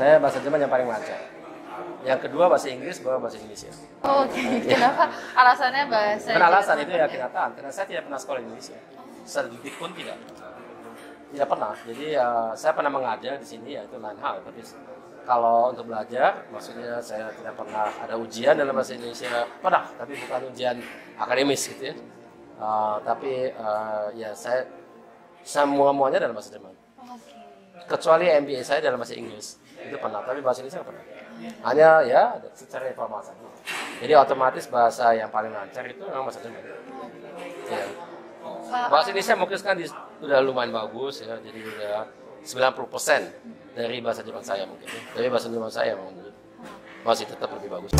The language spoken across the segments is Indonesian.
Saya bahasa Jerman yang paling lancar. Yang kedua bahasa Inggris, baru bahasa Indonesia. Oh, oke. Kenapa? Alasannya bahasa Karena alasan Jerman? itu ya kenyataan. Karena saya tidak pernah sekolah Indonesia. Sedikit pun tidak. Tidak pernah. Jadi saya pernah mengajar di sini, ya itu lain hal. Tapi kalau untuk belajar, maksudnya saya tidak pernah ada ujian dalam bahasa Indonesia. Pernah, tapi bukan ujian akademis gitu ya. Tapi ya saya semua-muanya dalam bahasa Jerman. Oke. Kecuali MBA saya dalam bahasa Inggris. Itu pernah, tapi bahasa Indonesia nggak pernah. Hanya ya secara informasi. Jadi otomatis bahasa yang paling lancar itu memang bahasa Jerman. Ya. Bahasa Indonesia mungkin sekarang sudah lumayan bagus ya, jadi udah 90% dari bahasa Jerman saya mungkin. Tapi bahasa Jerman saya masih tetap lebih bagus.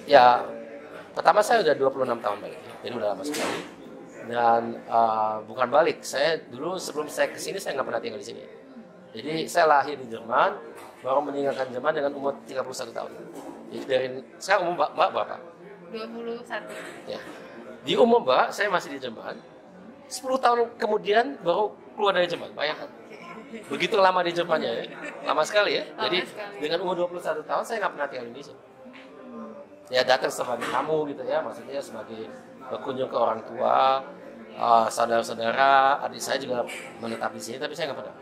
Ya, pertama saya udah 26 tahun balik, jadi udah lama sekali. Dan bukan balik, saya dulu sebelum saya kesini saya nggak pernah tinggal di sini. Jadi saya lahir di Jerman, baru meninggalkan Jerman dengan umur 31 tahun. Jadi dari sekarang umur Mbak berapa? 21. Ya. Di umur Mbak, saya masih di Jerman. 10 tahun kemudian baru keluar dari Jerman, bayangkan. Begitu lama di Jermannya ya, lama sekali ya. Lama Jadi sekali. dengan umur 21 tahun saya nggak pernah tinggal di Indonesia. Ya datang sebagai tamu gitu ya, maksudnya sebagai berkunjung ke orang tua, saudara-saudara, adik saya juga menetap di sini, tapi saya nggak pernah.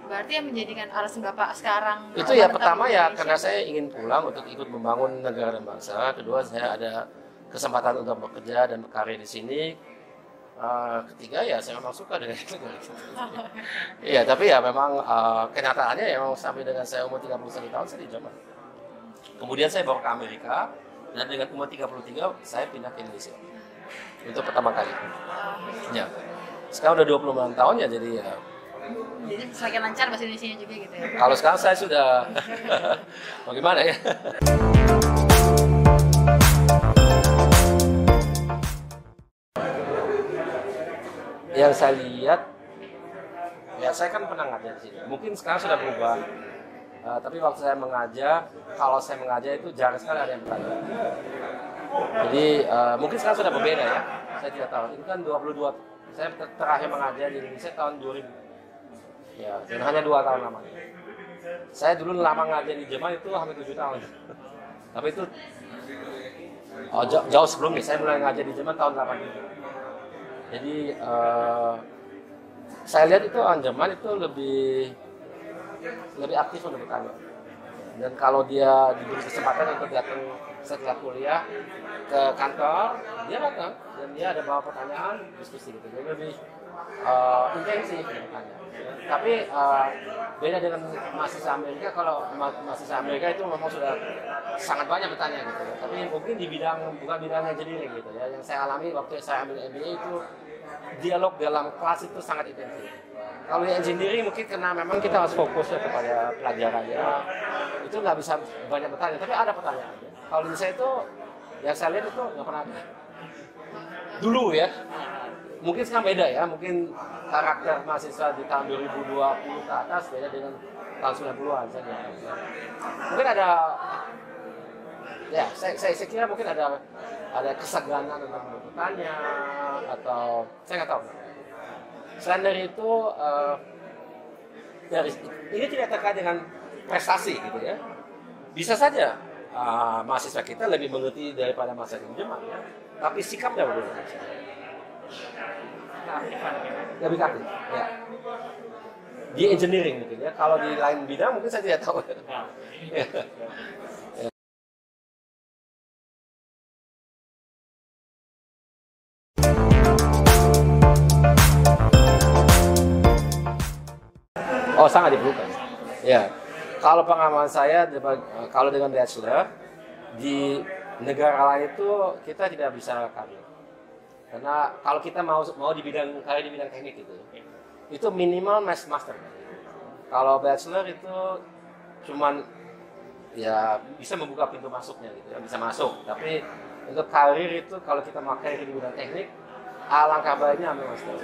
Berarti yang menjadikan alasan Bapak sekarang Itu ya menetap pertama di ya Indonesia? karena saya ingin pulang untuk ikut membangun negara dan bangsa. Kedua saya ada kesempatan untuk bekerja dan berkarir di sini. Ketiga ya saya memang suka dengan negara itu. Iya tapi ya memang kenyataannya ya memang sampai dengan saya umur 31 tahun saya di Jerman. Kemudian saya bawa ke Amerika dan dengan umur 33 saya pindah ke Indonesia untuk pertama kali. Ya. Sekarang udah 26 tahun ya jadi ya. Jadi semakin lancar bahasa Indonesia juga gitu ya? Kalau sekarang saya sudah bagaimana ya? Yang saya lihat, ya saya kan pernah ngajar di sini. Mungkin sekarang sudah berubah. Tapi waktu saya mengajar, kalau saya mengajar itu jarang sekali ada yang bertanya. Jadi mungkin sekarang sudah berbeda ya. Saya tidak tahu. Ini kan 22. Saya terakhir mengajar di Indonesia tahun 2000. Ya, dan hanya 2 tahun lamanya. Saya dulu lama ngajar di Jerman itu hampir 7 tahun. Tapi itu jauh sebelumnya. Saya mulai ngajar di Jerman tahun 87. Jadi saya lihat itu orang Jerman itu lebih aktif untuk bertanya. Dan kalau dia diberi kesempatan untuk datang setelah kuliah ke kantor, dia datang dan dia ada bawa pertanyaan, diskusi gitu. Jadi lebih intensif bertanya. Tapi beda dengan mahasiswa Amerika. Kalau mahasiswa Amerika itu memang sudah sangat banyak bertanya gitu ya. Tapi mungkin di bukan bidang engineering gitu ya. Yang saya alami waktu saya ambil MBA itu dialog dalam kelas itu sangat intensif. Kalau di engineering mungkin karena memang kita harus fokus ya kepada pelajarannya, itu nggak bisa banyak bertanya. Tapi ada pertanyaan. Kalau di saya itu yang saya lihat itu nggak pernah ada. Dulu ya. Mungkin sekarang beda ya, mungkin karakter mahasiswa di tahun 2020 ke atas beda dengan tahun 90-an saya lihat. Mungkin ada, ya saya kira mungkin ada keseganan untuk bertanya atau saya nggak tahu. Selain dari itu, ini tidak terkait dengan prestasi gitu ya. Bisa saja mahasiswa kita lebih mengerti daripada mahasiswa di Jerman ya, tapi sikapnya berbeda. Lebih aktif, ya. Di engineering mungkin ya. Kalau di lain bidang mungkin saya tidak tahu. Ya. Oh sangat diperlukan. Ya. Kalau pengalaman saya, kalau dengan bachelor di negara lain itu kita tidak bisa karir. Karena kalau kita mau di bidang teknik itu minimal master. Kalau bachelor itu cuman ya bisa membuka pintu masuknya gitu ya, bisa masuk. Tapi untuk karir itu kalau kita mau karir di bidang teknik, alangkah baiknya ambil master.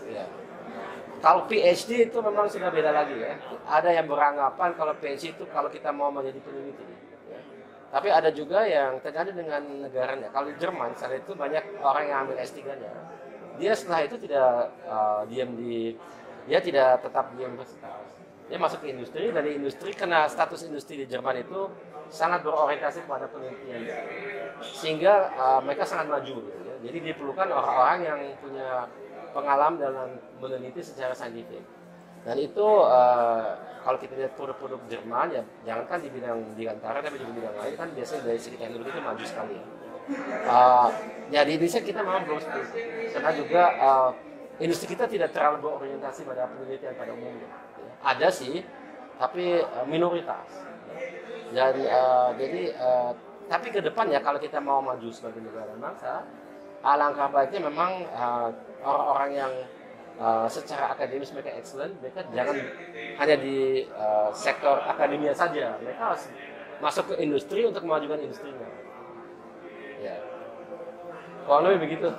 Ya. Kalau PhD itu memang sudah beda lagi ya. Ada yang beranggapan kalau PhD itu kalau kita mau menjadi peneliti. Ya. Tapi ada juga yang tergantung dengan negaranya. Kalau di Jerman, misalnya itu banyak orang yang ambil S3-nya. dia setelah itu tidak dia tidak tetap di universitas. Dia masuk ke industri, dari industri karena status industri di Jerman itu sangat berorientasi pada penelitian, sehingga mereka sangat maju gitu ya. Jadi diperlukan orang-orang yang punya pengalaman dalam meneliti secara saintifik. Dan itu kalau kita lihat produk-produk Jerman ya, jangankan di bidang dirgantara tapi di bidang lain kan biasanya dari segi teknologi itu maju sekali ya. Ya di Indonesia kita memang belum seperti itu, karena juga industri kita tidak terlalu berorientasi pada penelitian pada umumnya. Ada sih, tapi minoritas. Dan tapi ke depan ya kalau kita mau maju sebagai negara bangsa, alangkah baiknya memang orang-orang yang secara akademis mereka excellent, mereka jangan hanya di sektor akademia saja, mereka harus masuk ke industri untuk memajukan industrinya. Ya, kalau lebih begitu.